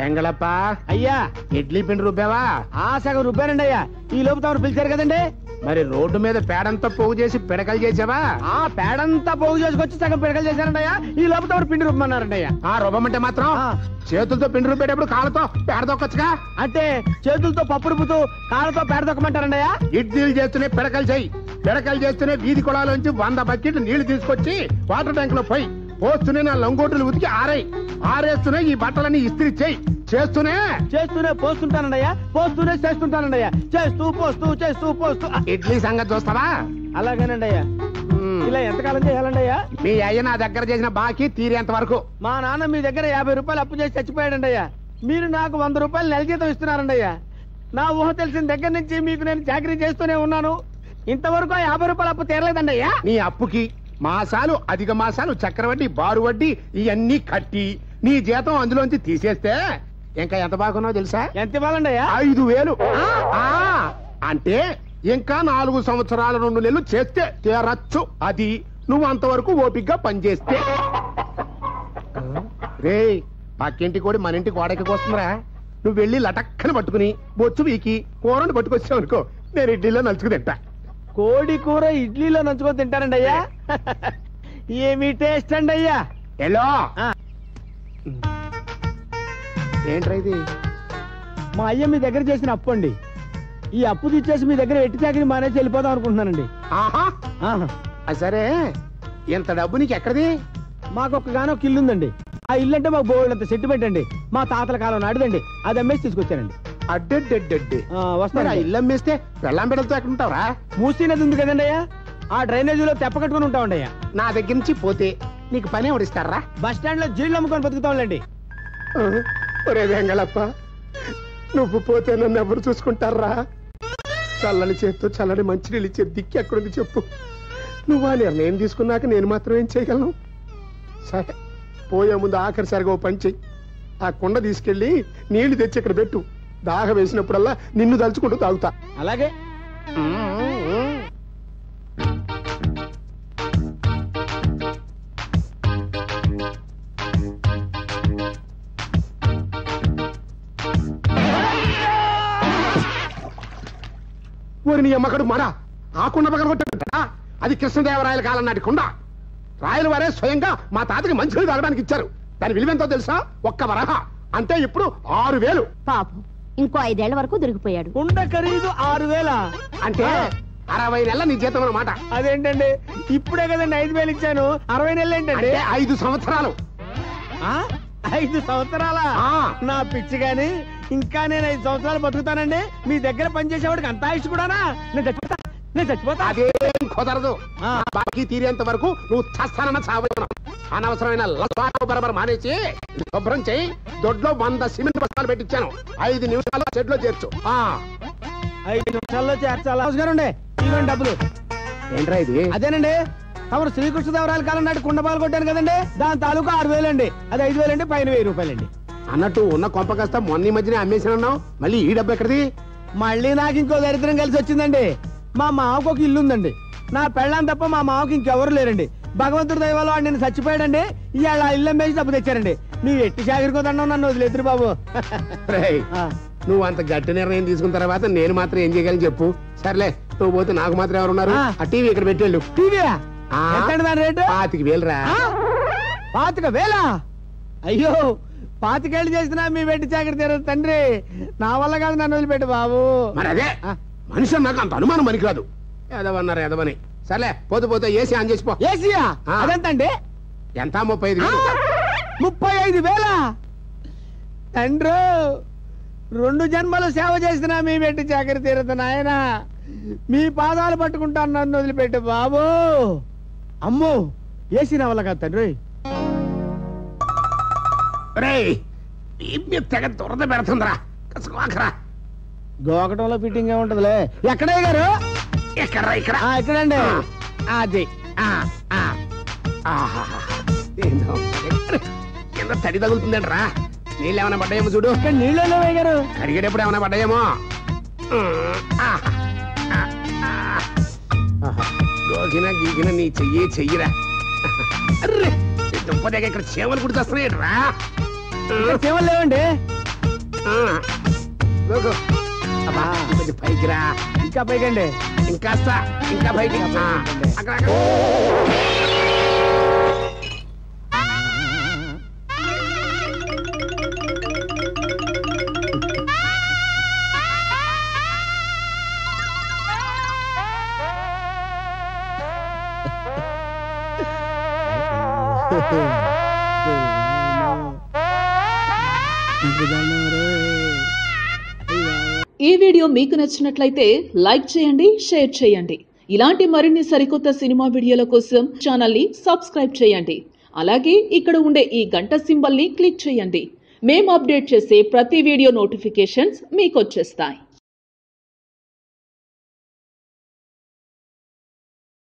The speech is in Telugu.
ఎంగళప్ప అయ్యా ఇడ్లీ పిండి రుబ్బావా? సగం రుబ్బానండి అయ్యా. ఈ లోపు తమరు పిలిచారు కదండి. మరి రోడ్డు మీద పేడంతా పోగు చేసి పిడకలు చేసావా? పేడంతా పోగు చేసుకొచ్చి సగం పిడకలు చేశారండి అయ్యా. ఈ లోపు తమరు పిండి రుబ్బమన్నారండి అయ్యా. రుబ్బమంటే మాత్రం చేతులతో పిండి రుబ్బేటప్పుడు కాళ్ళతో పేడ తొక్కచ్చుగా. అంటే చేతులతో పప్పు రుబ్బుతూ కాళ్ళతో పేడ తొక్కమంటారండి అయ్యా. ఇడ్లీలు చేస్తూనే పిడకలు చెయ్యి. పిడకలు చేస్తూనే వీధి కుళాలోంచి 100 బకెట్లు నీళ్లు తీసుకొచ్చి వాటర్ ట్యాంక్ లో పోస్తూనే నా లంగోటులు ఉతికి ఆరేస్తూనే ఈ బట్టలన్నీ ఇస్త్రీ చెయ్యి. చేస్తూనే పోస్తుంటానండయ్యా. పోస్తూనే చేస్తుంటానండయ్యా. పోస్తూ ఇడ్లీ సంగతి చూస్తావా? అలాగేనండి అయ్యా. ఇలా ఎంతకాలం చేయాలండి అయ్యా? మీ అయ్య నా దగ్గర చేసిన బాకీ తీరేంత వరకు. మా నాన్న మీ దగ్గర 50 రూపాయలు అప్పు చేసి చచ్చిపోయాడండి అయ్యా. మీరు నాకు 100 రూపాయలు నెల జీతం ఇస్తున్నారండి అయ్యా. నా ఊహ తెలిసిన దగ్గర నుంచి మీకు నేను చాకరీ చేస్తూనే ఉన్నాను. ఇంతవరకు 50 రూపాయలు అప్పు తీరలేదండి అయ్యా. నీ అప్పుకి మాసాలు, అధిక మాసాలు, చక్రవడ్డీ, బారు వడ్డీ ఇవన్నీ కట్టి నీ జీతం అందులోంచి తీసేస్తే ఇంకా ఎంత బాగున్నావు తెలుసా? ఎంత ఇవ్వాలండి అయ్యా? 5,000. అంటే ఇంకా 4 సంవత్సరాల 2 నెలలు చేస్తే తీరచ్చు. అది నువ్వు అంతవరకు ఓపిగ్గా పనిచేస్తే. రే పక్కింటి కోడి మన ఇంటి గోడకి వస్తుందిరా. నువ్వు వెళ్ళి లటక్కన పట్టుకుని బొచ్చు వీకి కూరని పట్టుకొచ్చావు అనుకో, నేను ఇడ్లీలో నలుచుకు తింటా. కోడి కూర ఇడ్లీలో నంచుకొని తింటారండి అయ్యా. ఏమి టేస్ట్ అండి అయ్యా. ఎలో ఏంట్రా ఇది? మా అయ్య మీ దగ్గర చేసిన అప్పు అండి. ఈ అప్పు తీసేసి మీ దగ్గర ఎట్టి చాకరీ మానేసి వెళ్ళిపోదాం అనుకుంటున్నానండి. సరే, ఎంత డబ్బు నీకు ఎక్కడిది? మాకు ఒక్కగానొక ఇల్లు ఉందండి. ఆ ఇల్లు అంటే మాకు బోల్డంత సెంటిమెంట్ అండి. మా తాతల కాలం నాటిదండి. అది అమ్మేసి తీసుకొచ్చానండి. అడ్డెడ్డెడ్డెడ్డి వస్తాను. ఆ ఇల్లు అమ్మేస్తే వెళ్ళం బిడ్డలతో ఎక్కడ ఉంటావరా? మూసీ నది ఉంది కదండి అయ్యా. ఆ డ్రైనేజీలో తెప్ప కట్టుకుని ఉంటామండి అయ్యా. నా దగ్గర నుంచి పోతే నీకు పని ఎవడిస్తారా? బస్ స్టాండ్ లో జీళ్ళు అమ్ముకొని బతుకుతాంలేండి. ఒరే వెంగళప్ప, నువ్వు పోతే నన్ను ఎవరు చూసుకుంటారా? చల్లని చేత్తో చల్లని మంచినీళ్ళు ఇచ్చే దిక్కి ఎక్కడుంది చెప్పు. నువ్వు ఆ నిర్ణయం తీసుకున్నాక నేను మాత్రం ఏం చేయగలను? సరే, పోయే ముందు ఆఖరిసరిగా ఓ పని చెయ్యి. ఆ కుండ తీసుకెళ్లి నీళ్లు తెచ్చి ఇక్కడ పెట్టు. దాహ వేసినప్పుడల్లా నిన్ను తలుచుకుంటూ తాగుతా. అలాగే. ఊరి నీ అమ్మకడు మరా ఆ కుండ పగలగొట్టా. అది కృష్ణదేవరాయల కాలం నాటి కుండ. రాయల వారే స్వయంగా మా తాతకి మంచినీళ్ళు తాగడానికి ఇచ్చారు. దాని విలువెంతో తెలుసా? 1 వరహ అంటే ఇప్పుడు 6,000. పాపం ఇంకో 5 ఏళ్ల వరకు దొరికిపోయాడు. కుండ ఖరీదు 6,000 అంటే 60 నెలల నీ జీతం అన్నమాట. అదేంటండి, ఇప్పుడే కదండి 5,000 ఇచ్చాను. 60 నెలలు ఏంటండి? 5 సంవత్సరాలు. 5 సంవత్సరాలా? నా పిచ్చి గాని ఇంకా నేను 5 సంవత్సరాలు బతుకుతానండి. మీ దగ్గర పనిచేసేవాడికి అంత ఆయుష్ కూడానా? నేను చచ్చిపోతా. అదేం కుదరదు. బాకీ తీరేంత వరకు నువ్వు చస్తానన్న చావు. అనవసరమైన బరబర్ మానేసి శుభ్రం చేయి. దొడ్లో 100 సిమెంట్ బస్తాలు పెట్టించాను. 5 నిమిషాల్లో చెట్లో చేర్చు. 5 నిమిషాల్లో చేర్చాలా? ఇవ్వండి డబ్బులు. ఏంట్రా ఇది? అదేనండి, తమరు శ్రీకృష్ణదేవరాయల కాలం నాటి కుండ పాలు కొట్టాను కదండి. దాని తాలూకా 6,000 అండి. అది 5,000 అండి, పైన 1,000 రూపాయలండి. అన్నట్టు ఉన్న కొంప కాస్త మొన్న మధ్యనే అమ్మేసినన్నావు. మళ్ళీ ఈ డబ్బు ఎక్కడిది? మళ్ళీ నాకు ఇంకో దరిద్రం కలిసి వచ్చిందండి. మా మావకు ఒక ఇల్లు ఉందండి. నా పెళ్ళాం తప్ప మా మావకి ఇంకెవరు లేరండి. భగవంతుడి దైవాలో వాడు నేను చచ్చిపోయాడండి. ఇవాళ ఇల్లు అమ్మేసి డబ్బు తెచ్చారండి. నువ్వు ఎట్టి చాకరికోదన్నావు, నన్ను వదిలేదురు బాబు. నువ్వు అంత గట్టి నిర్ణయం తీసుకున్న తర్వాత నేను మాత్రం ఏం చేయగలను చెప్పు. సర్లే, నువ్వు పోతే నాకు మాత్రం ఎవరున్నారు? ఆ టీవీ ఇక్కడ పెట్టేళ్ళు. టీవీయా? ఎంతండి దాని రేటు? 25,000 రా. 25,000? అయ్యో, 25 ఏళ్ళు చేసినా మీ పెట్టి చాకరి తీరదు తండ్రి. నా వల్ల కాదు, నన్ను వదిలిపెట్టు బాబు. మరి అదే మనిషి నాకు అంత అనుమానం పనికిరాదు. ఎదవన్నారు ఎదవని. సర్లే, పోతే పోతే ఏసీ ఆన్ చేసిపో. ఏసీయా? అదెంతండి? ఎంత? 35,000. 35,000? తండ్రి, 2 జన్మలు సేవ చేసినా మీ పెట్టి చాకరి తీరదు నాయన. మీ పాదాలు పట్టుకుంటాను, నన్ను వదిలిపెట్టు బాబు. అమ్మో, ఏసీ నా వల్ల కాదు తండ్రి. తెగ దురద పెడుతుందిరా. గోకటంలో ఫిట్టింగ్ ఏ ఉంటదిలే. ఎక్కడే గారు? ఇక్కడండి. అది కింద తడి తగులుతుందంటరా. నీళ్ళు ఏమైనా పడ్డాయేమో చూడు. నీళ్ళు గారు కడిగేటప్పుడు ఏమైనా పడ్డాయేమో. గోకినా గీకినా నీ చెయ్యిరా. దుంపదేగా ఇక్కడ చేమలు గుర్తొస్తున్నాయి రా. చేమలు లేవండి. లోగో. అబ్బా, కొంచెం పైకి రా. ఇంకా పైకండి. ఇంకాస్త ఇంకా పైకి. అక్కడ ఈ వీడియో మీకు నచ్చినట్లయితే లైక్ చేయండి, షేర్ చేయండి. ఇలాంటి మరిన్ని సరికొత్త సినిమా వీడియోల కోసం ఛానల్ ని సబ్స్క్రైబ్ చేయండి. అలాగే ఇక్కడ ఉండే ఈ గంట సింబల్ ని క్లిక్ చేయండి. మేము అప్డేట్ చేసే ప్రతి వీడియో నోటిఫికేషన్స్ మీకు వచ్చేస్తాయి.